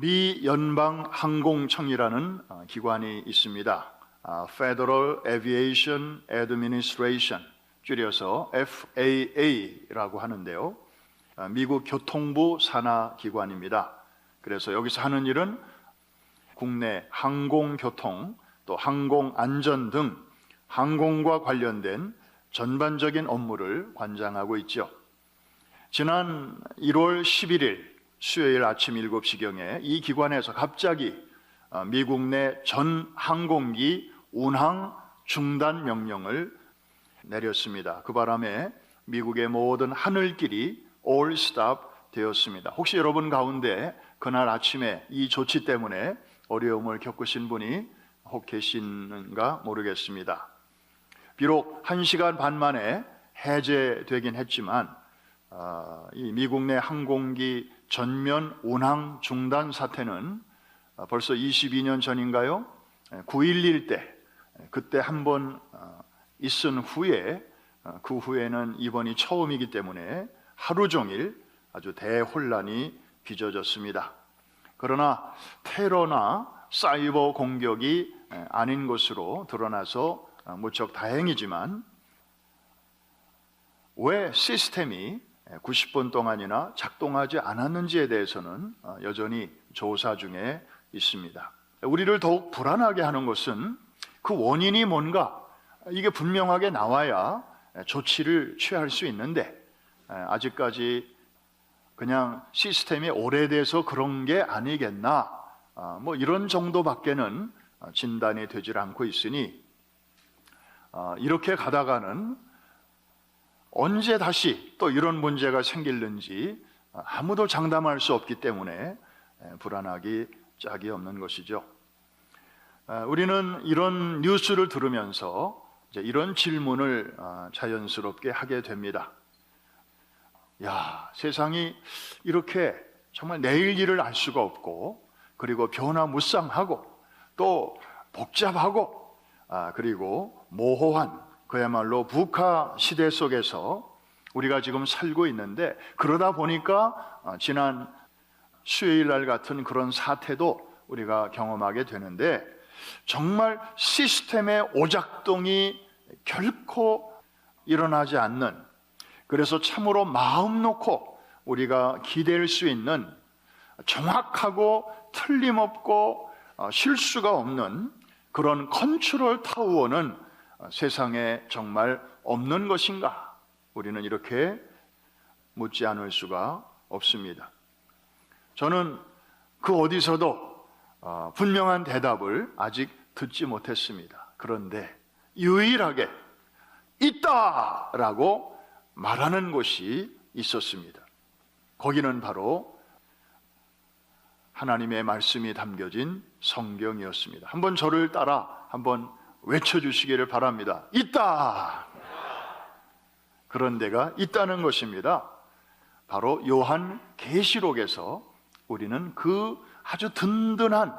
미 연방 항공청이라는 기관이 있습니다. Federal Aviation Administration, 줄여서 FAA라고 하는데요. 미국 교통부 산하 기관입니다. 그래서 여기서 하는 일은 국내 항공교통, 또 항공안전 등 항공과 관련된 전반적인 업무를 관장하고 있죠. 지난 1월 11일 수요일 아침 7시경에 이 기관에서 갑자기 미국 내 전 항공기 운항 중단 명령을 내렸습니다. 그 바람에 미국의 모든 하늘길이 all stop 되었습니다. 혹시 여러분 가운데 그날 아침에 이 조치 때문에 어려움을 겪으신 분이 혹 계시는가 모르겠습니다. 비록 1시간 반 만에 해제되긴 했지만 이 미국 내 항공기 전면 운항 중단 사태는 벌써 22년 전인가요? 9.11 때 그때 한번 있은 후에 그 후에는 이번이 처음이기 때문에 하루 종일 아주 대혼란이 빚어졌습니다. 그러나 테러나 사이버 공격이 아닌 것으로 드러나서 무척 다행이지만 왜 시스템이 90분 동안이나 작동하지 않았는지에 대해서는 여전히 조사 중에 있습니다. 우리를 더욱 불안하게 하는 것은 그 원인이 뭔가 이게 분명하게 나와야 조치를 취할 수 있는데 아직까지 그냥 시스템이 오래돼서 그런 게 아니겠나 뭐 이런 정도밖에는 진단이 되질 않고 있으니 이렇게 가다가는 언제 다시 또 이런 문제가 생길는지 아무도 장담할 수 없기 때문에 불안하기 짝이 없는 것이죠. 우리는 이런 뉴스를 들으면서 이제 이런 질문을 자연스럽게 하게 됩니다. 야, 세상이 이렇게 정말 내일 일을 알 수가 없고 그리고 변화무쌍하고 또 복잡하고 그리고 모호한 그야말로 VUCA 시대 속에서 우리가 지금 살고 있는데 그러다 보니까 지난 수요일 날 같은 그런 사태도 우리가 경험하게 되는데 정말 시스템의 오작동이 결코 일어나지 않는, 그래서 참으로 마음 놓고 우리가 기댈 수 있는 정확하고 틀림없고 실수가 없는 그런 컨트롤 타워는 세상에 정말 없는 것인가? 우리는 이렇게 묻지 않을 수가 없습니다. 저는 그 어디서도 분명한 대답을 아직 듣지 못했습니다. 그런데 유일하게 있다라고 말하는 곳이 있었습니다. 거기는 바로 하나님의 말씀이 담겨진 성경이었습니다. 한번 저를 따라 한번 외쳐주시기를 바랍니다. 있다! 그런 데가 있다는 것입니다. 바로 요한 계시록에서 우리는 그 아주 든든한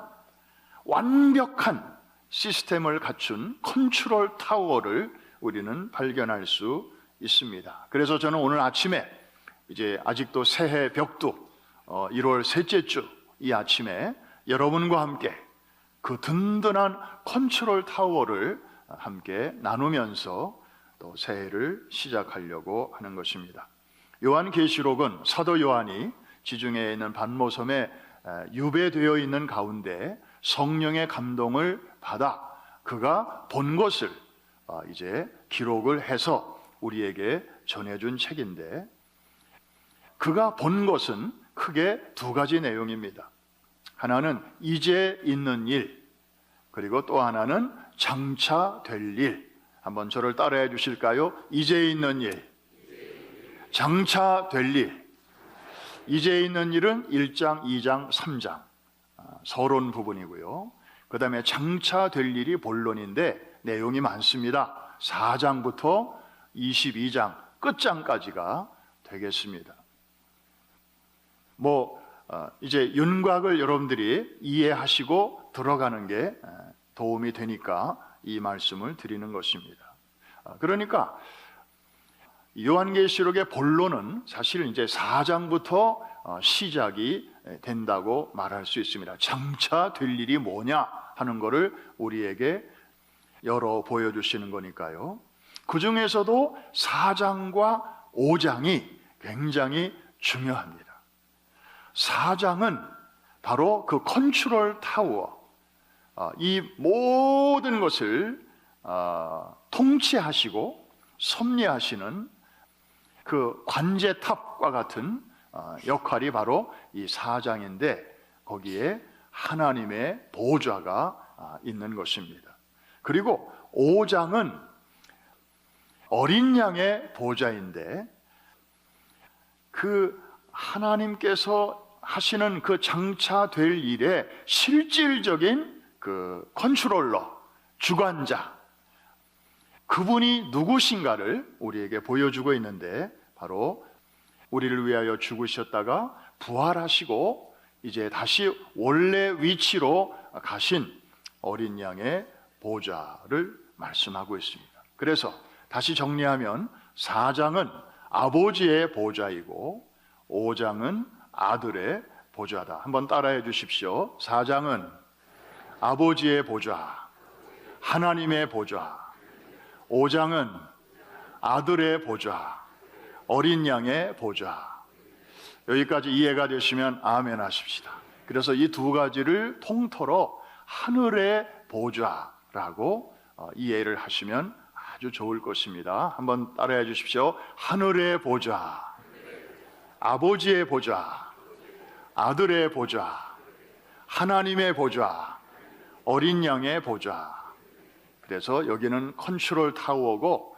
완벽한 시스템을 갖춘 컨트롤 타워를 우리는 발견할 수 있습니다. 그래서 저는 오늘 아침에 이제 아직도 새해 벽두 1월 셋째 주 이 아침에 여러분과 함께 그 든든한 컨트롤 타워를 함께 나누면서 또 새해를 시작하려고 하는 것입니다. 요한계시록은 사도 요한이 지중해에 있는 반모섬에 유배되어 있는 가운데 성령의 감동을 받아 그가 본 것을 이제 기록을 해서 우리에게 전해준 책인데, 그가 본 것은 크게 두 가지 내용입니다. 하나는 이제 있는 일, 그리고 또 하나는 장차 될 일. 한번 저를 따라해 주실까요? 이제 있는 일, 장차 될 일. 이제 있는 일은 1장, 2장, 3장 서론 부분이고요. 그 다음에 장차 될 일이 본론인데 내용이 많습니다. 4장부터 22장 끝장까지가 되겠습니다. 이제 윤곽을 여러분들이 이해하시고 들어가는 게 도움이 되니까 이 말씀을 드리는 것입니다. 그러니까 요한계시록의 본론은 사실 이제 4장부터 시작이 된다고 말할 수 있습니다. 장차 될 일이 뭐냐 하는 것을 우리에게 열어 보여주시는 거니까요. 그 중에서도 4장과 5장이 굉장히 중요합니다. 4장은 바로 그 컨트롤 타워, 이 모든 것을 통치하시고 섭리하시는 그 관제탑과 같은 역할이 바로 이 4장인데 거기에 하나님의 보좌가 있는 것입니다. 그리고 5장은 어린 양의 보좌인데 그 하나님께서 하시는 그 장차 될 일의 실질적인 그 컨트롤러, 주관자, 그분이 누구신가를 우리에게 보여주고 있는데 바로 우리를 위하여 죽으셨다가 부활하시고 이제 다시 원래 위치로 가신 어린 양의 보좌를 말씀하고 있습니다. 그래서 다시 정리하면 4장은 아버지의 보좌이고 5장은 아들의 보좌다. 한번 따라해 주십시오. 4장은 아버지의 보좌, 하나님의 보좌. 5장은 아들의 보좌, 어린 양의 보좌. 여기까지 이해가 되시면 아멘 하십시다. 그래서 이 두 가지를 통틀어 하늘의 보좌라고 이해를 하시면 아주 좋을 것입니다. 한번 따라해 주십시오. 하늘의 보좌, 아버지의 보좌, 아들의 보좌, 하나님의 보좌, 어린 양의 보좌. 그래서 여기는 컨트롤 타워고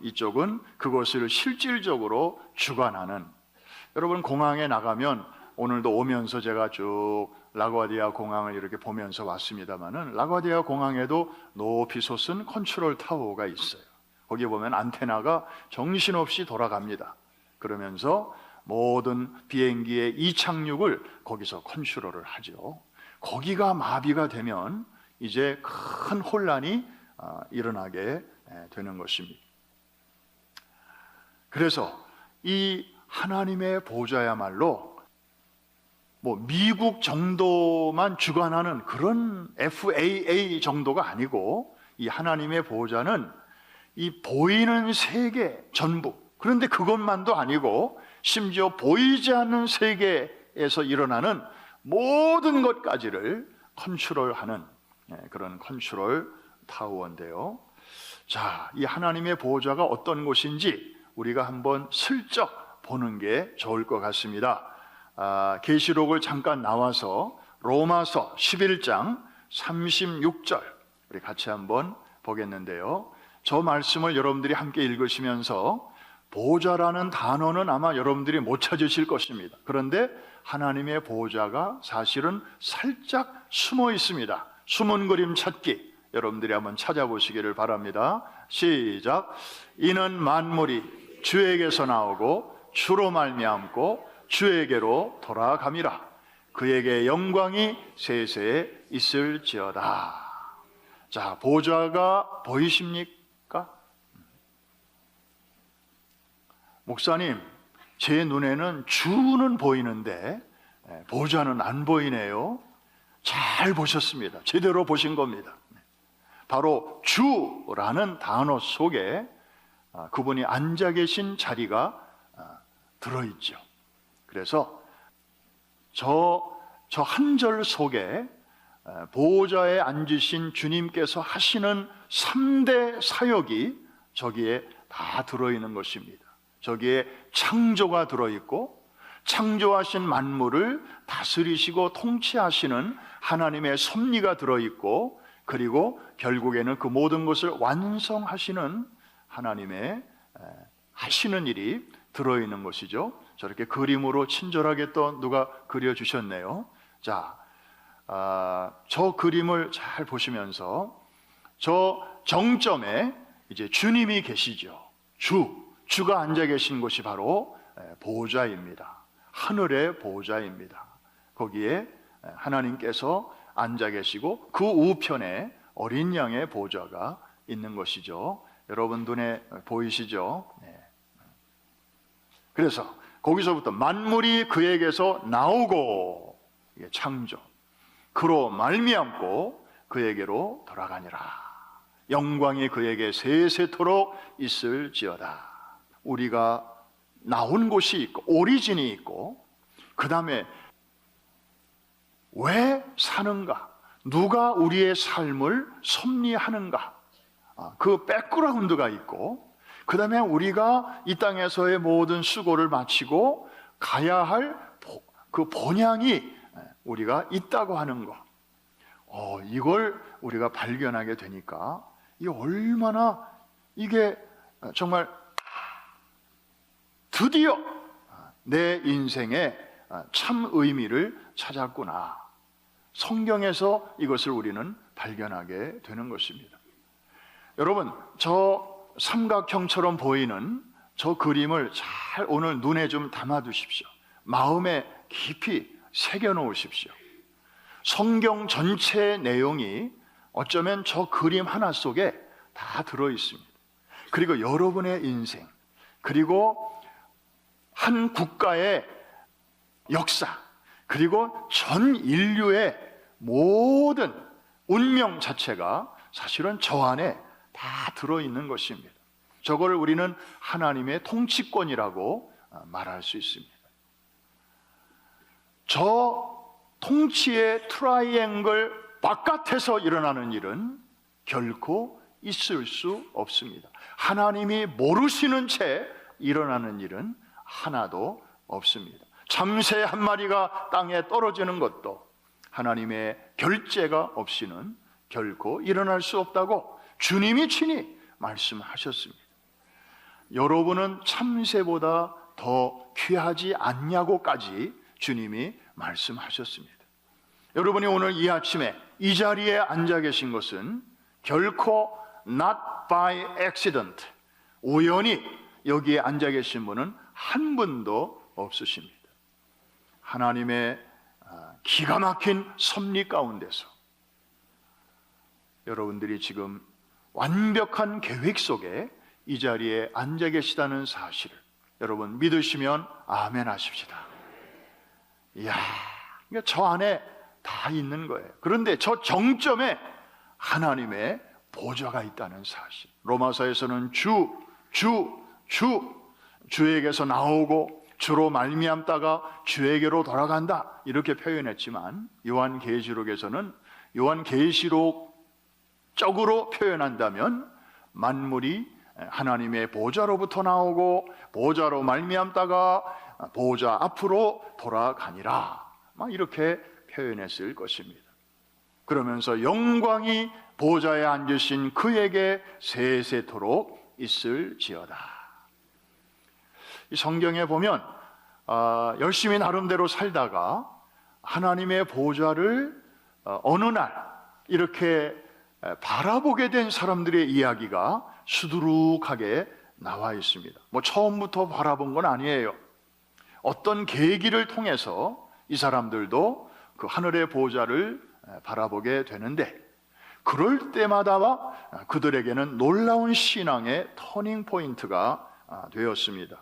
이쪽은 그것을 실질적으로 주관하는. 여러분 공항에 나가면 오늘도 오면서 제가 쭉 라과디아 공항을 이렇게 보면서 왔습니다만은 라과디아 공항에도 높이 솟은 컨트롤 타워가 있어요. 거기 보면 안테나가 정신없이 돌아갑니다. 그러면서 모든 비행기의 이착륙을 거기서 컨트롤을 하죠. 거기가 마비가 되면 이제 큰 혼란이 일어나게 되는 것입니다. 그래서 이 하나님의 보좌야말로 미국 정도만 주관하는 그런 FAA 정도가 아니고 이 하나님의 보좌는 이 보이는 세계 전부, 그런데 그것만도 아니고 심지어 보이지 않는 세계에서 일어나는 모든 것까지를 컨트롤하는 그런 컨트롤 타워인데요. 자, 이 하나님의 보좌가 어떤 곳인지 우리가 한번 슬쩍 보는 게 좋을 것 같습니다. 계시록을 잠깐 나와서 로마서 11장 36절 우리 같이 한번 보겠는데요. 저 말씀을 여러분들이 함께 읽으시면서 보좌라는 단어는 아마 여러분들이 못 찾으실 것입니다. 그런데 하나님의 보좌가 사실은 살짝 숨어 있습니다. 숨은 그림 찾기 여러분들이 한번 찾아보시기를 바랍니다. 시작. 이는 만물이 주에게서 나오고 주로 말미암고 주에게로 돌아감이라. 그에게 영광이 세세에 있을지어다. 자, 보좌가 보이십니까? 목사님, 제 눈에는 주는 보이는데 보좌는 안 보이네요. 잘 보셨습니다. 제대로 보신 겁니다. 바로 주라는 단어 속에 그분이 앉아 계신 자리가 들어있죠. 그래서 저 한 절 속에 보좌에 앉으신 주님께서 하시는 3대 사역이 저기에 다 들어있는 것입니다. 저기에 창조가 들어있고 창조하신 만물을 다스리시고 통치하시는 하나님의 섭리가 들어있고 그리고 결국에는 그 모든 것을 완성하시는 하나님의 하시는 일이 들어있는 것이죠. 저렇게 그림으로 친절하게 또 누가 그려주셨네요. 자, 저 그림을 잘 보시면서 저 정점에 이제 주님이 계시죠. 주가 앉아 계신 곳이 바로 보좌입니다. 하늘의 보좌입니다. 거기에 하나님께서 앉아 계시고 그 우편에 어린 양의 보좌가 있는 것이죠. 여러분 눈에 보이시죠? 네. 그래서 거기서부터 만물이 그에게서 나오고, 이게 창조, 그로 말미암고 그에게로 돌아가니라. 영광이 그에게 세세토록 있을지어다. 우리가 나온 곳이 있고 오리진이 있고, 그 다음에 왜 사는가, 누가 우리의 삶을 섭리하는가, 그 백그라운드가 있고, 그 다음에 우리가 이 땅에서의 모든 수고를 마치고 가야 할 그 본향이 우리가 있다고 하는 것, 이걸 우리가 발견하게 되니까 이게 얼마나, 이게 정말 드디어 내 인생에 참 의미를 찾았구나, 성경에서 이것을 우리는 발견하게 되는 것입니다. 여러분, 저 삼각형처럼 보이는 저 그림을 잘 오늘 눈에 좀 담아 두십시오. 마음에 깊이 새겨 놓으십시오. 성경 전체 내용이 어쩌면 저 그림 하나 속에 다 들어 있습니다. 그리고 여러분의 인생, 그리고 한 국가의 역사, 그리고 전 인류의 모든 운명 자체가 사실은 저 안에 다 들어있는 것입니다. 저걸 우리는 하나님의 통치권이라고 말할 수 있습니다. 저 통치의 트라이앵글 바깥에서 일어나는 일은 결코 있을 수 없습니다. 하나님이 모르시는 채 일어나는 일은 하나도 없습니다. 참새 한 마리가 땅에 떨어지는 것도 하나님의 결재가 없이는 결코 일어날 수 없다고 주님이 친히 말씀하셨습니다. 여러분은 참새보다 더 귀하지 않냐고까지 주님이 말씀하셨습니다. 여러분이 오늘 이 아침에 이 자리에 앉아 계신 것은 결코 not by accident, 우연히 여기에 앉아 계신 분은 한 분도 없으십니다. 하나님의 기가 막힌 섭리 가운데서 여러분들이 지금 완벽한 계획 속에 이 자리에 앉아 계시다는 사실을 여러분 믿으시면 아멘 하십시다. 이야, 저 안에 다 있는 거예요. 그런데 저 정점에 하나님의 보좌가 있다는 사실. 로마서에서는 주에게서 나오고 주로 말미암다가 주에게로 돌아간다 이렇게 표현했지만, 요한계시록에서는 요한계시록적으로 표현한다면 만물이 하나님의 보좌로부터 나오고 보좌로 말미암다가 보좌 앞으로 돌아가니라, 이렇게 표현했을 것입니다. 그러면서 영광이 보좌에 앉으신 그에게 세세토록 있을지어다. 이 성경에 보면 열심히 나름대로 살다가 하나님의 보좌를 어느 날 이렇게 바라보게 된 사람들의 이야기가 수두룩하게 나와 있습니다. 처음부터 바라본 건 아니에요. 어떤 계기를 통해서 이 사람들도 그 하늘의 보좌를 바라보게 되는데, 그럴 때마다 그들에게는 놀라운 신앙의 터닝 포인트가 되었습니다.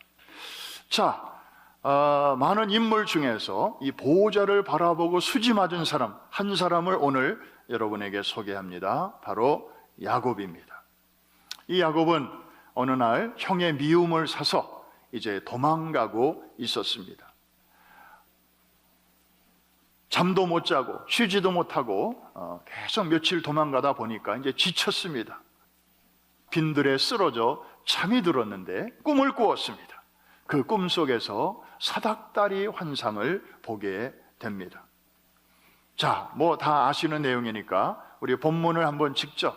자, 많은 인물 중에서 이 보좌를 바라보고 수지 맞은 사람 한 사람을 오늘 여러분에게 소개합니다. 바로 야곱입니다. 이 야곱은 어느 날 형의 미움을 사서 이제 도망가고 있었습니다. 잠도 못 자고 쉬지도 못하고 계속 며칠 도망가다 보니까 이제 지쳤습니다. 빈들에 쓰러져 잠이 들었는데 꿈을 꾸었습니다. 그 꿈 속에서 사닥다리 환상을 보게 됩니다. 자, 다 아시는 내용이니까 우리 본문을 한번 직접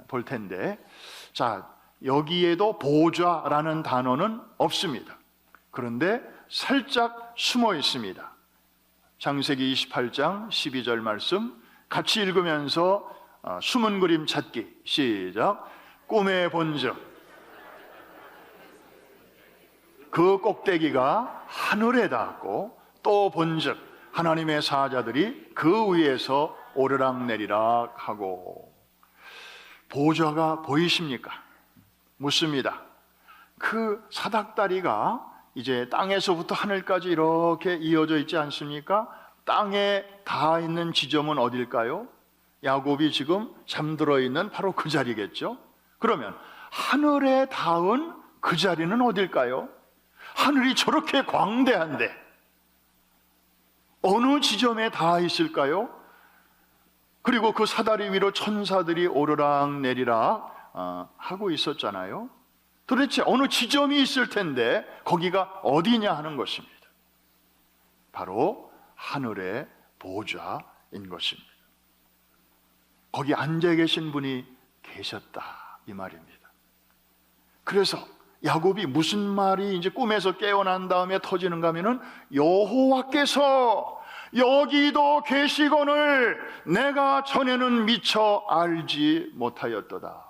볼 텐데, 자, 여기에도 보좌라는 단어는 없습니다. 그런데 살짝 숨어 있습니다. 창세기 28장 12절 말씀 같이 읽으면서 숨은 그림 찾기 시작. 꿈에 본즉 그 꼭대기가 하늘에 닿았고 또 본즉 하나님의 사자들이 그 위에서 오르락내리락 하고. 보좌가 보이십니까? 묻습니다. 그 사닥다리가 이제 땅에서부터 하늘까지 이렇게 이어져 있지 않습니까? 땅에 닿아 있는 지점은 어딜까요? 야곱이 지금 잠들어 있는 바로 그 자리겠죠? 그러면 하늘에 닿은 그 자리는 어딜까요? 하늘이 저렇게 광대한데 어느 지점에 닿아 있을까요? 그리고 그 사다리 위로 천사들이 오르락 내리락 하고 있었잖아요. 도대체 어느 지점이 있을 텐데 거기가 어디냐 하는 것입니다. 바로 하늘의 보좌인 것입니다. 거기 앉아 계신 분이 계셨다 이 말입니다. 그래서 야곱이 무슨 말이 이제 꿈에서 깨어난 다음에 터지는가 하면은 여호와께서 여기도 계시거늘 내가 전에는 미처 알지 못하였도다.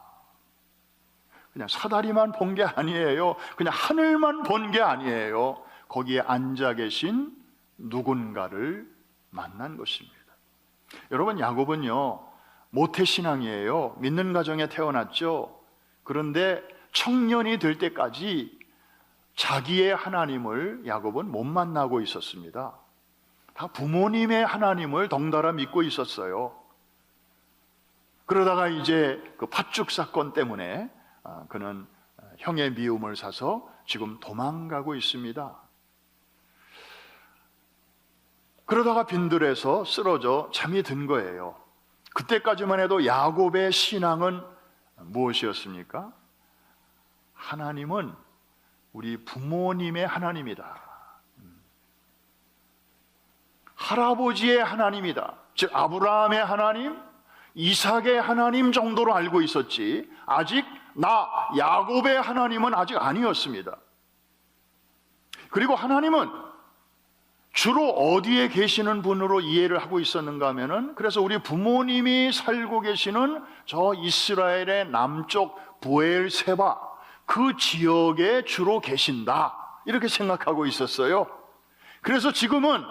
그냥 사다리만 본 게 아니에요. 그냥 하늘만 본 게 아니에요. 거기에 앉아 계신 누군가를 만난 것입니다. 여러분, 야곱은요 모태신앙이에요. 믿는 가정에 태어났죠. 그런데 청년이 될 때까지 자기의 하나님을 야곱은 못 만나고 있었습니다. 다 부모님의 하나님을 덩달아 믿고 있었어요. 그러다가 이제 그 팥죽 사건 때문에 그는 형의 미움을 사서 지금 도망가고 있습니다. 그러다가 빈들에서 쓰러져 잠이 든 거예요. 그때까지만 해도 야곱의 신앙은 무엇이었습니까? 하나님은 우리 부모님의 하나님이다. 할아버지의 하나님이다. 즉 아브라함의 하나님, 이삭의 하나님 정도로 알고 있었지 아직 나 야곱의 하나님은 아직 아니었습니다. 그리고 하나님은 주로 어디에 계시는 분으로 이해를 하고 있었는가 하면은, 그래서 우리 부모님이 살고 계시는 저 이스라엘의 남쪽 브엘세바 그 지역에 주로 계신다 이렇게 생각하고 있었어요. 그래서 지금은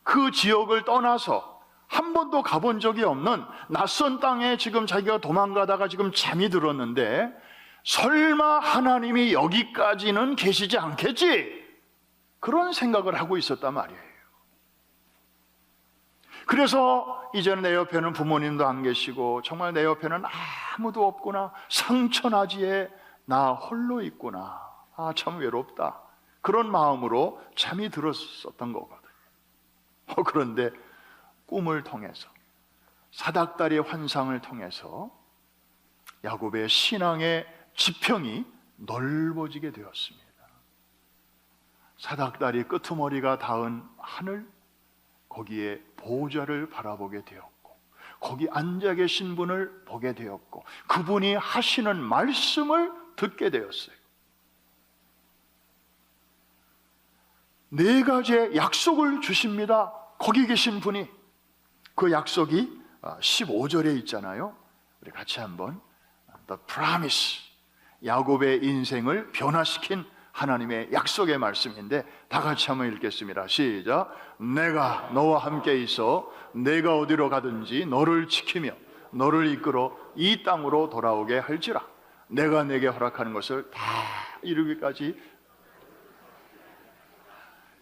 그 지역을 떠나서 한 번도 가본 적이 없는 낯선 땅에 지금 자기가 도망가다가 지금 잠이 들었는데, 설마 하나님이 여기까지는 계시지 않겠지? 그런 생각을 하고 있었단 말이에요. 그래서 이제는 내 옆에는 부모님도 안 계시고 정말 내 옆에는 아무도 없구나, 상처나지에 나 홀로 있구나, 참 외롭다, 그런 마음으로 잠이 들었었던 거거든요. 그런데 꿈을 통해서, 사닥다리 환상을 통해서 야곱의 신앙의 지평이 넓어지게 되었습니다. 사닥다리 끄트머리가 닿은 하늘, 거기에 보좌를 바라보게 되었고 거기 앉아 계신 분을 보게 되었고 그분이 하시는 말씀을 듣게 되었어요. 네 가지의 약속을 주십니다. 거기 계신 분이. 그 약속이 15절에 있잖아요. 우리 같이 한번 The Promise, 야곱의 인생을 변화시킨 하나님의 약속의 말씀인데 다 같이 한번 읽겠습니다. 시작. 내가 너와 함께 있어 내가 어디로 가든지 너를 지키며 너를 이끌어 이 땅으로 돌아오게 할지라. 내가 내게 허락하는 것을 다 이루기까지.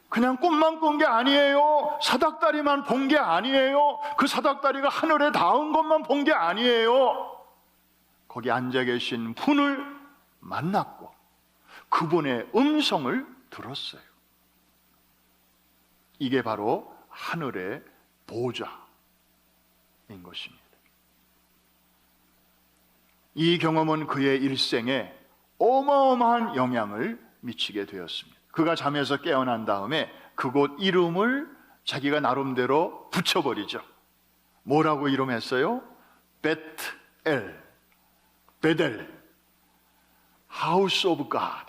그냥 꿈만 꾼 게 아니에요. 사닥다리만 본 게 아니에요. 그 사닥다리가 하늘에 닿은 것만 본 게 아니에요. 거기 앉아 계신 분을 만났고 그분의 음성을 들었어요. 이게 바로 하늘의 보좌인 것입니다. 이 경험은 그의 일생에 어마어마한 영향을 미치게 되었습니다. 그가 잠에서 깨어난 다음에 그곳 이름을 자기가 나름대로 붙여버리죠. 뭐라고 이름했어요? 베트엘, 베델, 하우스 오브 갓,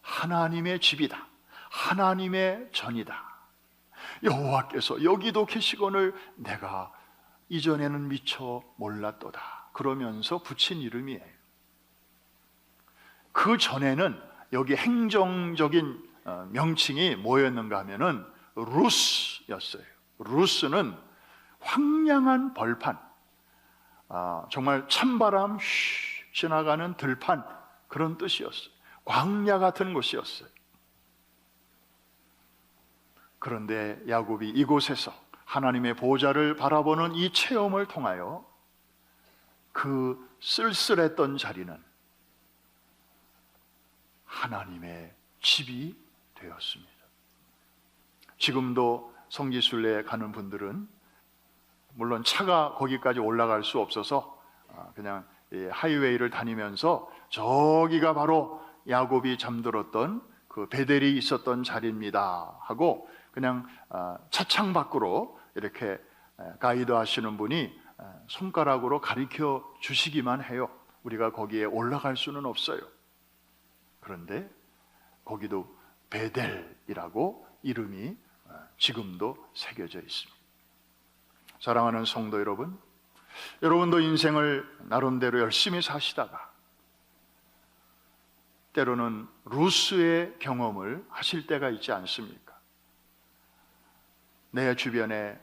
하나님의 집이다, 하나님의 전이다. 여호와께서 여기도 계시거늘 내가 이전에는 미처 몰랐도다. 그러면서 붙인 이름이에요. 그 전에는 여기 행정적인 명칭이 뭐였는가 하면은 루스였어요. 루스는 황량한 벌판, 정말 찬바람 지나가는 들판, 그런 뜻이었어요. 광야 같은 곳이었어요. 그런데 야곱이 이곳에서 하나님의 보좌를 바라보는 이 체험을 통하여 그 쓸쓸했던 자리는 하나님의 집이 되었습니다. 지금도 성지순례 가는 분들은 물론 차가 거기까지 올라갈 수 없어서 그냥 하이웨이를 다니면서 저기가 바로 야곱이 잠들었던 그 베델이 있었던 자리입니다 하고 그냥 차창 밖으로 이렇게 가이드 하시는 분이 손가락으로 가리켜 주시기만 해요. 우리가 거기에 올라갈 수는 없어요. 그런데 거기도 베델이라고 이름이 지금도 새겨져 있습니다. 사랑하는 성도 여러분, 여러분도 인생을 나름대로 열심히 사시다가 때로는 루스의 경험을 하실 때가 있지 않습니까? 내 주변에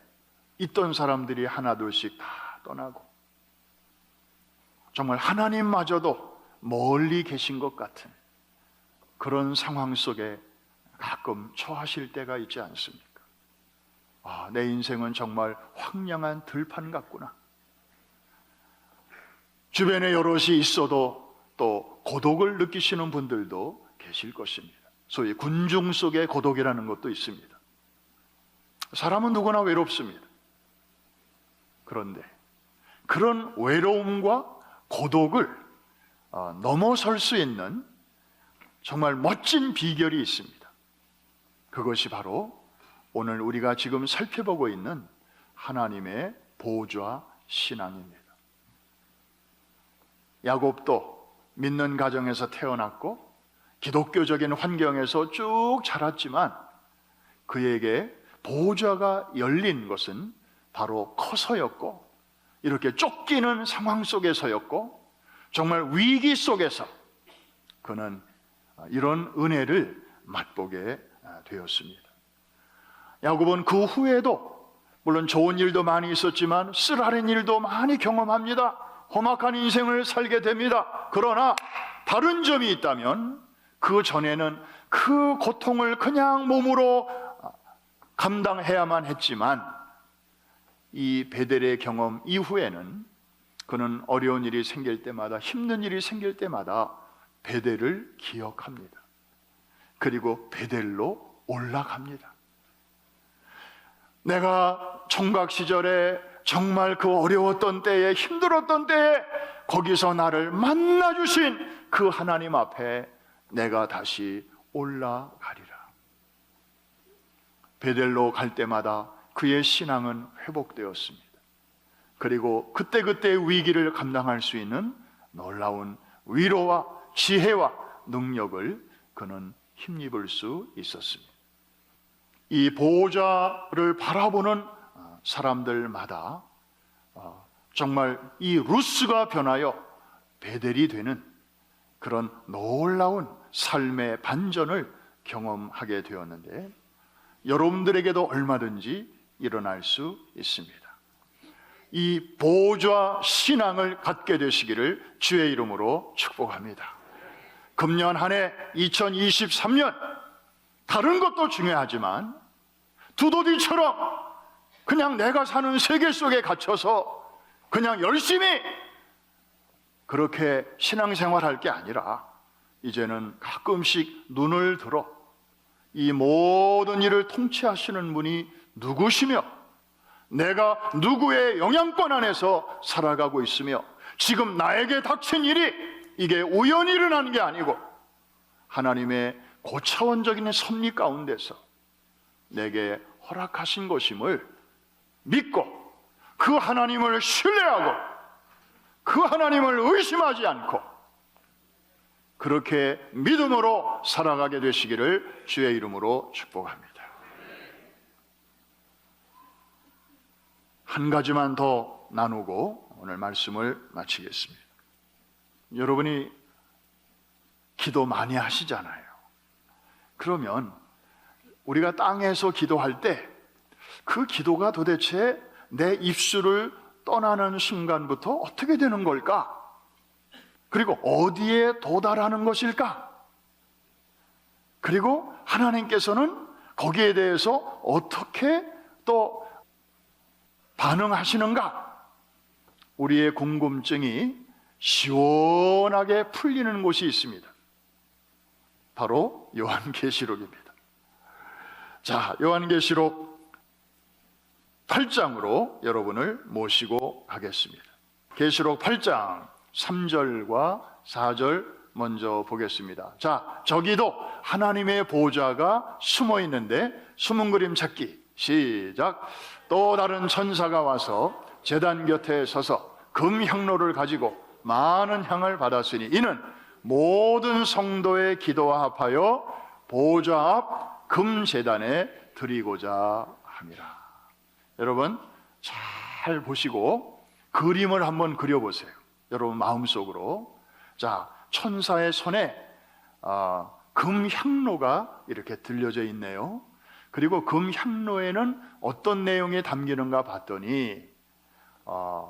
있던 사람들이 하나둘씩 다 떠나고 정말 하나님마저도 멀리 계신 것 같은 그런 상황 속에 가끔 처하실 때가 있지 않습니까? 내 인생은 정말 황량한 들판 같구나. 주변에 여럿이 있어도 또 고독을 느끼시는 분들도 계실 것입니다. 소위 군중 속의 고독이라는 것도 있습니다. 사람은 누구나 외롭습니다. 그런데 그런 외로움과 고독을 넘어설 수 있는 정말 멋진 비결이 있습니다. 그것이 바로 오늘 우리가 지금 살펴보고 있는 하나님의 보좌 신앙입니다. 야곱도 믿는 가정에서 태어났고 기독교적인 환경에서 쭉 자랐지만 그에게 보좌가 열린 것은 바로 커서였고 이렇게 쫓기는 상황 속에서였고 정말 위기 속에서 그는 이런 은혜를 맛보게 되었습니다. 야곱은 그 후에도 물론 좋은 일도 많이 있었지만 쓰라린 일도 많이 경험합니다. 험악한 인생을 살게 됩니다. 그러나 다른 점이 있다면 그 전에는 그 고통을 그냥 몸으로 감당해야만 했지만 이 베델의 경험 이후에는 그는 어려운 일이 생길 때마다 힘든 일이 생길 때마다 베델을 기억합니다. 그리고 베델로 올라갑니다. 내가 총각 시절에 정말 그 어려웠던 때에 힘들었던 때에 거기서 나를 만나주신 그 하나님 앞에 내가 다시 올라가리라. 베델로 갈 때마다 그의 신앙은 회복되었습니다. 그리고 그때그때의 위기를 감당할 수 있는 놀라운 위로와 지혜와 능력을 그는 힘입을 수 있었습니다. 이 보호자를 바라보는 사람들마다 정말 이 루스가 변하여 베델이 되는 그런 놀라운 삶의 반전을 경험하게 되었는데 여러분들에게도 얼마든지 일어날 수 있습니다. 이 보호자 신앙을 갖게 되시기를 주의 이름으로 축복합니다. 금년 한 해 2023년 다른 것도 중요하지만 두더지처럼 그냥 내가 사는 세계 속에 갇혀서 그냥 열심히 그렇게 신앙생활할 게 아니라 이제는 가끔씩 눈을 들어 이 모든 일을 통치하시는 분이 누구시며 내가 누구의 영향권 안에서 살아가고 있으며 지금 나에게 닥친 일이 이게 우연히 일어나는 게 아니고 하나님의 고차원적인 섭리 가운데서 내게 허락하신 것임을 믿고 그 하나님을 신뢰하고 그 하나님을 의심하지 않고 그렇게 믿음으로 살아가게 되시기를 주의 이름으로 축복합니다. 한 가지만 더 나누고 오늘 말씀을 마치겠습니다. 여러분이 기도 많이 하시잖아요. 그러면 우리가 땅에서 기도할 때 그 기도가 도대체 내 입술을 떠나는 순간부터 어떻게 되는 걸까? 그리고 어디에 도달하는 것일까? 그리고 하나님께서는 거기에 대해서 어떻게 또 반응하시는가? 우리의 궁금증이 시원하게 풀리는 곳이 있습니다. 바로 요한계시록입니다. 자, 요한계시록 8장으로 여러분을 모시고 가겠습니다. 계시록 8장 3절과 4절 먼저 보겠습니다. 자, 저기도 하나님의 보좌가 숨어 있는데 숨은 그림 찾기. 시작. 또 다른 천사가 와서 제단 곁에 서서 금향로를 가지고 많은 향을 받았으니 이는 모든 성도의 기도와 합하여 보좌 앞 금제단에 드리고자 함이라. 여러분 잘 보시고 그림을 한번 그려보세요. 여러분 마음속으로. 자, 천사의 손에 금향로가 이렇게 들려져 있네요. 그리고 금향로에는 어떤 내용이 담기는가 봤더니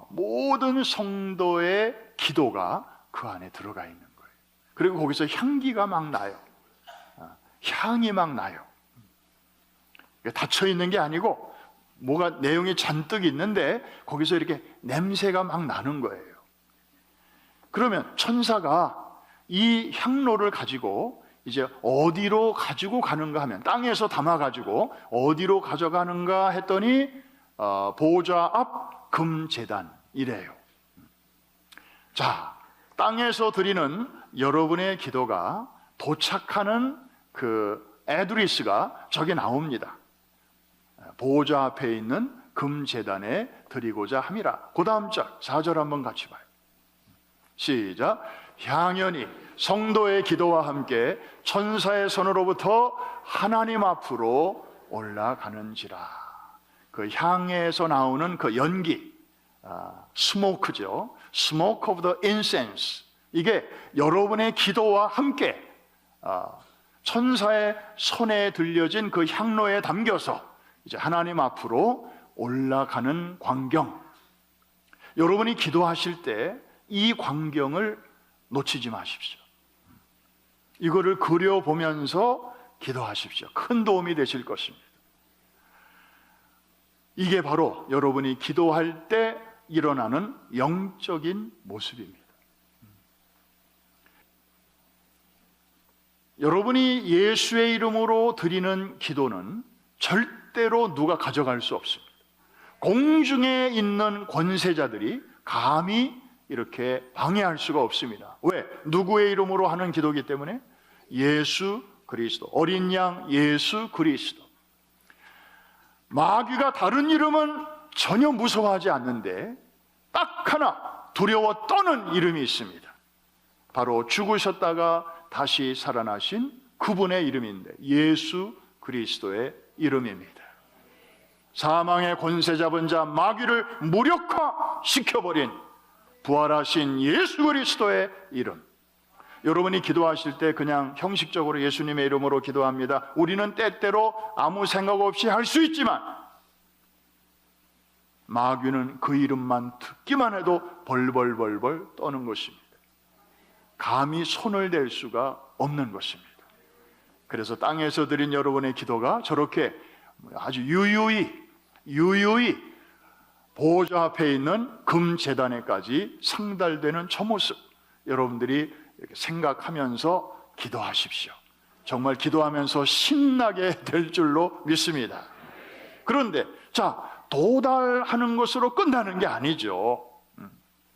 모든 성도의 기도가 그 안에 들어가 있는 거예요. 그리고 거기서 향기가 막 나요. 향이 막 나요. 닫혀 있는 게 아니고 뭐가 내용이 잔뜩 있는데 거기서 이렇게 냄새가 막 나는 거예요. 그러면 천사가 이 향로를 가지고 이제 어디로 가지고 가는가 하면, 땅에서 담아 가지고 어디로 가져가는가 했더니 보좌 앞 금제단이래요. 자, 땅에서 드리는 여러분의 기도가 도착하는 그 애드리스가 저기 나옵니다. 보좌 앞에 있는 금제단에 드리고자 함이라. 그 다음 절 4절 한번 같이 봐요. 시작. 향연이 성도의 기도와 함께 천사의 손으로부터 하나님 앞으로 올라가는지라. 그 향에서 나오는 그 연기, 스모크죠. 스모크 오브 더 인센스. 이게 여러분의 기도와 함께 천사의 손에 들려진 그 향로에 담겨서 이제 하나님 앞으로 올라가는 광경. 여러분이 기도하실 때 이 광경을 놓치지 마십시오. 이거를 그려보면서 기도하십시오. 큰 도움이 되실 것입니다. 이게 바로 여러분이 기도할 때 일어나는 영적인 모습입니다. 여러분이 예수의 이름으로 드리는 기도는 절대로 누가 가져갈 수 없습니다. 공중에 있는 권세자들이 감히 이렇게 방해할 수가 없습니다. 왜? 누구의 이름으로 하는 기도이기 때문에? 예수 그리스도, 어린 양 예수 그리스도. 마귀가 다른 이름은 전혀 무서워하지 않는데 딱 하나 두려워 떠는 이름이 있습니다. 바로 죽으셨다가 다시 살아나신 그분의 이름인데 예수 그리스도의 이름입니다. 사망의 권세 잡은 자 마귀를 무력화시켜버린 부활하신 예수 그리스도의 이름. 여러분이 기도하실 때 그냥 형식적으로 예수님의 이름으로 기도합니다. 우리는 때때로 아무 생각 없이 할 수 있지만 마귀는 그 이름만 듣기만 해도 벌벌벌벌 떠는 것입니다. 감히 손을 댈 수가 없는 것입니다. 그래서 땅에서 드린 여러분의 기도가 저렇게 아주 유유히 보좌 앞에 있는 금제단에까지 상달되는 저 모습, 여러분들이 이렇게 생각하면서 기도하십시오. 정말 기도하면서 신나게 될 줄로 믿습니다. 그런데 자, 도달하는 것으로 끝나는 게 아니죠.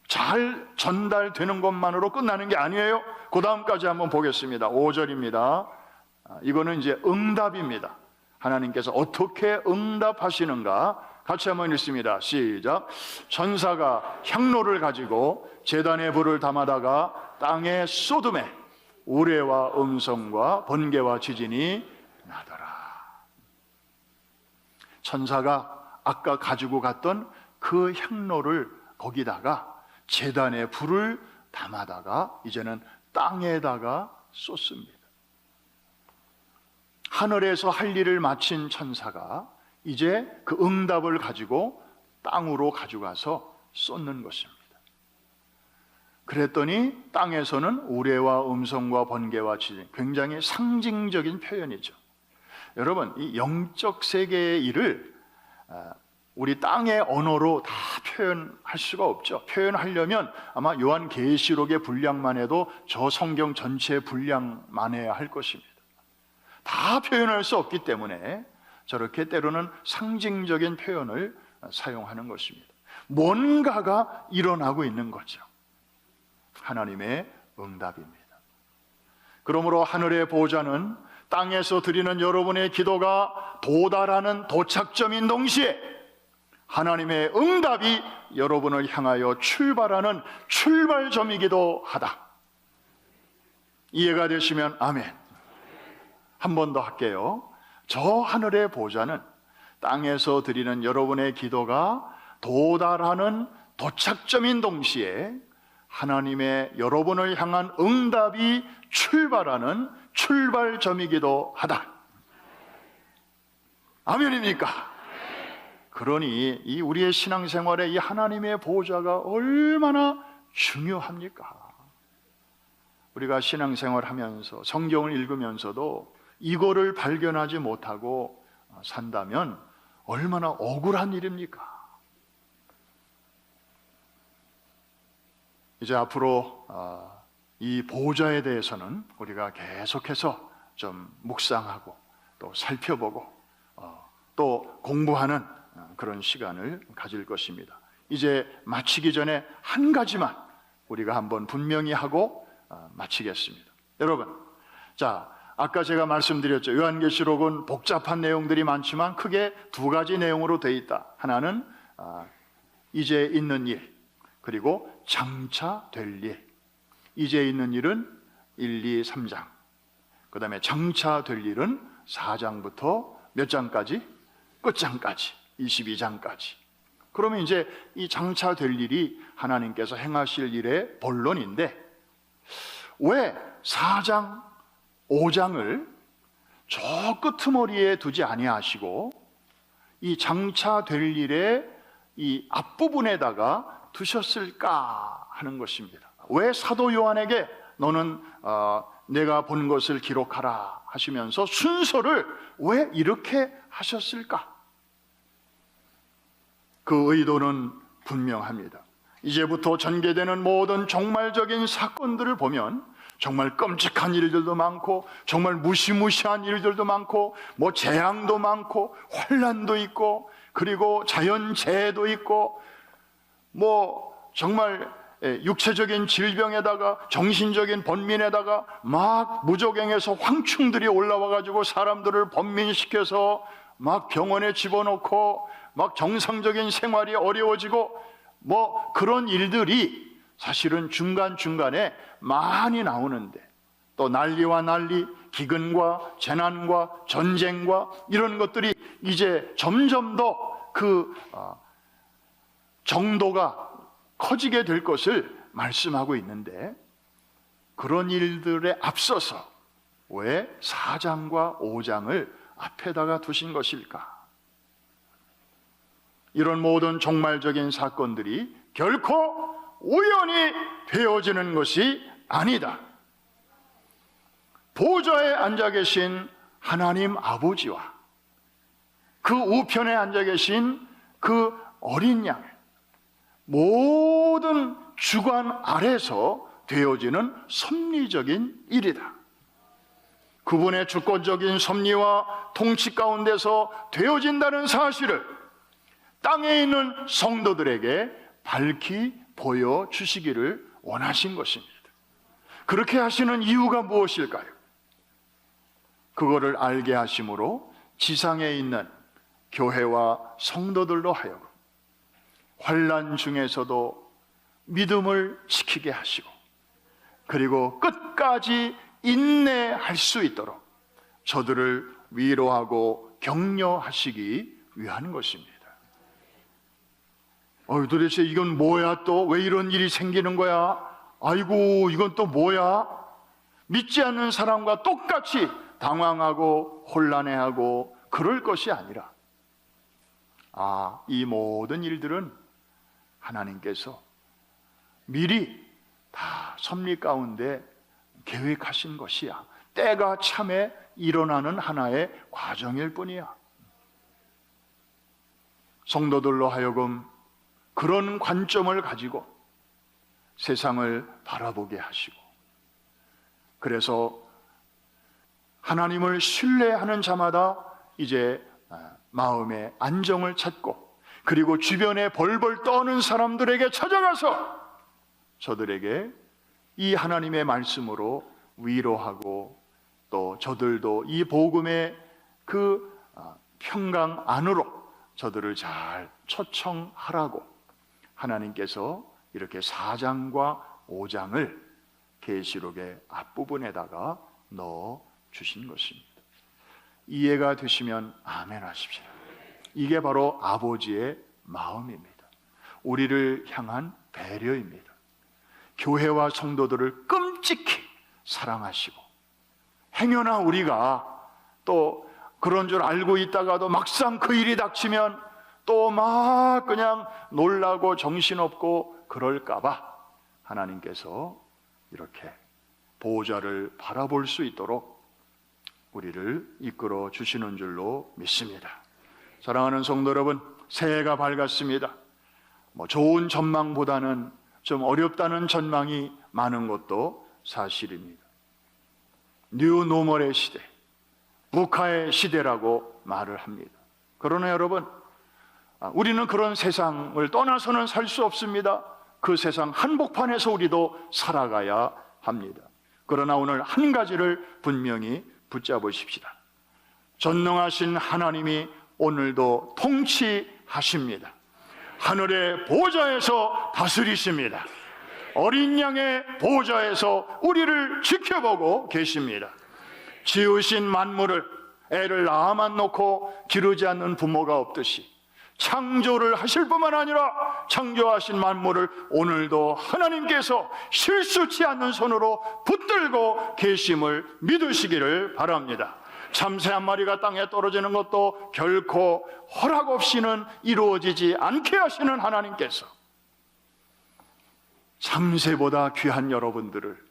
잘 전달되는 것만으로 끝나는 게 아니에요. 그 다음까지 한번 보겠습니다. 5절입니다. 이거는 이제 응답입니다. 하나님께서 어떻게 응답하시는가 같이 한번 읽습니다. 시작. 천사가 향로를 가지고 제단에 불을 담아다가 땅에 쏟음에 우레와 음성과 번개와 지진이 나더라. 천사가 아까 가지고 갔던 그 향로를 거기다가 제단에 불을 담아다가 이제는 땅에다가 쏟습니다. 하늘에서 할 일을 마친 천사가 이제 그 응답을 가지고 땅으로 가져가서 쏟는 것입니다. 그랬더니 땅에서는 우레와 음성과 번개와 지진, 굉장히 상징적인 표현이죠. 여러분, 이 영적 세계의 일을 우리 땅의 언어로 다 표현할 수가 없죠. 표현하려면 아마 요한계시록의 분량만 해도 저 성경 전체의 분량만 해야 할 것입니다. 다 표현할 수 없기 때문에 저렇게 때로는 상징적인 표현을 사용하는 것입니다. 뭔가가 일어나고 있는 거죠. 하나님의 응답입니다. 그러므로 하늘의 보좌는 땅에서 드리는 여러분의 기도가 도달하는 도착점인 동시에 하나님의 응답이 여러분을 향하여 출발하는 출발점이기도 하다. 이해가 되시면 아멘. 한 번 더 할게요. 저 하늘의 보좌는 땅에서 드리는 여러분의 기도가 도달하는 도착점인 동시에 하나님의 여러분을 향한 응답이 출발하는 출발점이기도 하다. 아멘입니까? 그러니 이 우리의 신앙생활에 이 하나님의 보좌가 얼마나 중요합니까? 우리가 신앙생활하면서 성경을 읽으면서도 이거를 발견하지 못하고 산다면 얼마나 억울한 일입니까? 이제 앞으로 이 보좌에 대해서는 우리가 계속해서 좀 묵상하고 또 살펴보고 또 공부하는 그런 시간을 가질 것입니다. 이제 마치기 전에 한 가지만 우리가 한번 분명히 하고 마치겠습니다. 여러분, 자, 아까 제가 말씀드렸죠. 요한계시록은 복잡한 내용들이 많지만 크게 두 가지 내용으로 되어 있다. 하나는 이제 있는 일, 그리고 장차 될 일. 이제 있는 일은 1, 2, 3장. 그 다음에 장차 될 일은 4장부터 몇 장까지? 끝장까지, 22장까지. 그러면 이제 이 장차 될 일이 하나님께서 행하실 일의 본론인데 왜 4장, 5장을 저 끄트머리에 두지 아니하시고 이 장차 될 일의 이 앞부분에다가 두셨을까 하는 것입니다. 왜 사도 요한에게 너는 내가 본 것을 기록하라 하시면서 순서를 왜 이렇게 하셨을까? 그 의도는 분명합니다. 이제부터 전개되는 모든 종말적인 사건들을 보면 정말 끔찍한 일들도 많고 정말 무시무시한 일들도 많고 뭐 재앙도 많고 환난도 있고 그리고 자연재해도 있고 뭐 정말 육체적인 질병에다가 정신적인 번민에다가 막 무적행에서 황충들이 올라와 가지고 사람들을 번민시켜서 막 병원에 집어넣고 막 정상적인 생활이 어려워지고 뭐 그런 일들이 사실은 중간중간에 많이 나오는데 또 난리와 난리, 기근과 재난과 전쟁과 이런 것들이 이제 점점 더 그 정도가 커지게 될 것을 말씀하고 있는데 그런 일들에 앞서서 왜 4장과 5장을 앞에다가 두신 것일까? 이런 모든 종말적인 사건들이 결코 우연히 되어지는 것이 아니다. 보좌에 앉아 계신 하나님 아버지와 그 우편에 앉아 계신 그 어린 양 모든 주관 아래서 되어지는 섭리적인 일이다. 그분의 주권적인 섭리와 통치 가운데서 되어진다는 사실을 땅에 있는 성도들에게 밝히 보여주시기를 원하신 것입니다. 그렇게 하시는 이유가 무엇일까요? 그거를 알게 하심으로 지상에 있는 교회와 성도들로 하여금 환난 중에서도 믿음을 지키게 하시고 그리고 끝까지 인내할 수 있도록 저들을 위로하고 격려하시기 위한 것입니다. 도대체 이건 뭐야? 또 왜 이런 일이 생기는 거야? 아이고, 이건 또 뭐야? 믿지 않는 사람과 똑같이 당황하고 혼란해하고 그럴 것이 아니라 이 모든 일들은 하나님께서 미리 다 섭리 가운데 계획하신 것이야. 때가 참에 일어나는 하나의 과정일 뿐이야. 성도들로 하여금 그런 관점을 가지고 세상을 바라보게 하시고, 그래서 하나님을 신뢰하는 자마다 이제 마음의 안정을 찾고, 그리고 주변에 벌벌 떠는 사람들에게 찾아가서 저들에게 이 하나님의 말씀으로 위로하고, 또 저들도 이 복음의 그 평강 안으로 저들을 잘 초청하라고 하나님께서 이렇게 4장과 5장을 계시록의 앞부분에다가 넣어 주신 것입니다. 이해가 되시면 아멘 하십시오. 이게 바로 아버지의 마음입니다. 우리를 향한 배려입니다. 교회와 성도들을 끔찍히 사랑하시고, 행여나 우리가 또 그런 줄 알고 있다가도 막상 그 일이 닥치면 또 막 그냥 놀라고 정신없고 그럴까봐 하나님께서 이렇게 보호자를 바라볼 수 있도록 우리를 이끌어 주시는 줄로 믿습니다. 사랑하는 성도 여러분, 새해가 밝았습니다. 좋은 전망보다는 좀 어렵다는 전망이 많은 것도 사실입니다. 뉴 노멀의 시대, 북한의 시대라고 말을 합니다. 그러나 여러분, 우리는 그런 세상을 떠나서는 살 수 없습니다. 그 세상 한복판에서 우리도 살아가야 합니다. 그러나 오늘 한 가지를 분명히 붙잡으십시다. 전능하신 하나님이 오늘도 통치하십니다. 하늘의 보좌에서 다스리십니다. 어린 양의 보좌에서 우리를 지켜보고 계십니다. 지으신 만물을 애를 낳아만 놓고 기르지 않는 부모가 없듯이 창조를 하실 뿐만 아니라 창조하신 만물을 오늘도 하나님께서 실수치 않는 손으로 붙들고 계심을 믿으시기를 바랍니다. 참새 한 마리가 땅에 떨어지는 것도 결코 허락 없이는 이루어지지 않게 하시는 하나님께서 참새보다 귀한 여러분들을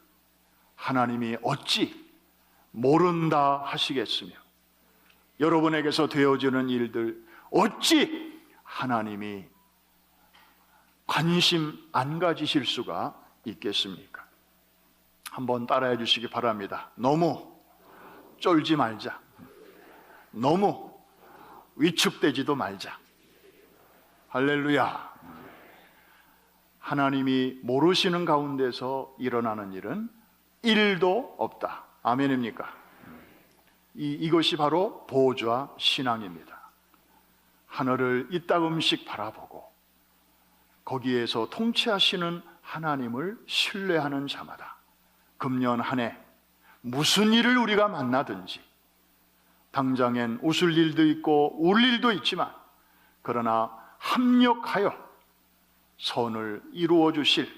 하나님이 어찌 모른다 하시겠으며, 여러분에게서 되어지는 일들 어찌 하나님이 관심 안 가지실 수가 있겠습니까? 한번 따라해 주시기 바랍니다. 너무 쫄지 말자. 너무 위축되지도 말자. 할렐루야. 하나님이 모르시는 가운데서 일어나는 일은 1도 없다. 아멘입니까? 이것이 바로 보좌 신앙입니다. 하늘을 이따금씩 바라보고 거기에서 통치하시는 하나님을 신뢰하는 자마다 금년 한 해 무슨 일을 우리가 만나든지, 당장엔 웃을 일도 있고 울 일도 있지만, 그러나 합력하여 선을 이루어 주실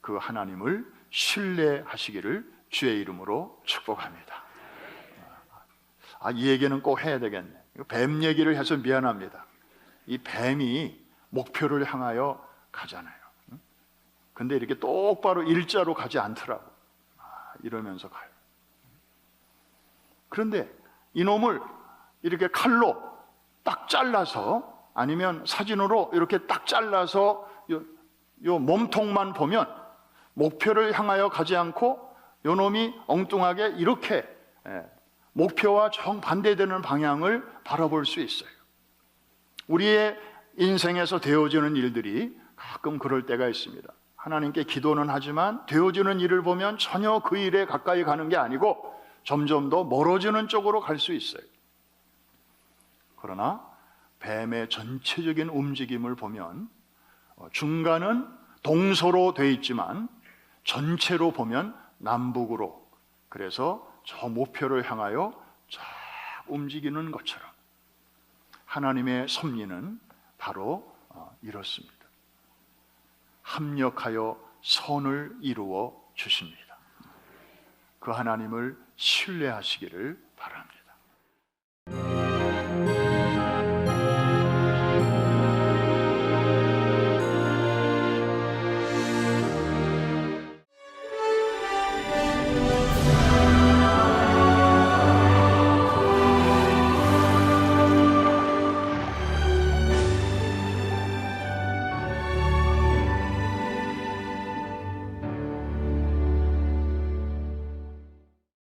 그 하나님을 신뢰하시기를 주의 이름으로 축복합니다. 이 얘기는 꼭 해야 되겠네. 뱀 얘기를 해서 미안합니다. 이 뱀이 목표를 향하여 가잖아요. 근데 이렇게 똑바로 일자로 가지 않더라고. 이러면서 가요. 그런데 이놈을 이렇게 칼로 딱 잘라서, 아니면 사진으로 이렇게 딱 잘라서 요 몸통만 보면 목표를 향하여 가지 않고 요 놈이 엉뚱하게 이렇게 목표와 정반대되는 방향을 바라볼 수 있어요. 우리의 인생에서 되어지는 일들이 가끔 그럴 때가 있습니다. 하나님께 기도는 하지만 되어지는 일을 보면 전혀 그 일에 가까이 가는 게 아니고 점점 더 멀어지는 쪽으로 갈 수 있어요. 그러나 뱀의 전체적인 움직임을 보면 중간은 동서로 되어 있지만 전체로 보면 남북으로, 그래서 저 목표를 향하여 쫙 움직이는 것처럼 하나님의 섭리는 바로 이렇습니다. 합력하여 선을 이루어 주십니다. 그 하나님을 신뢰하시기를 바랍니다.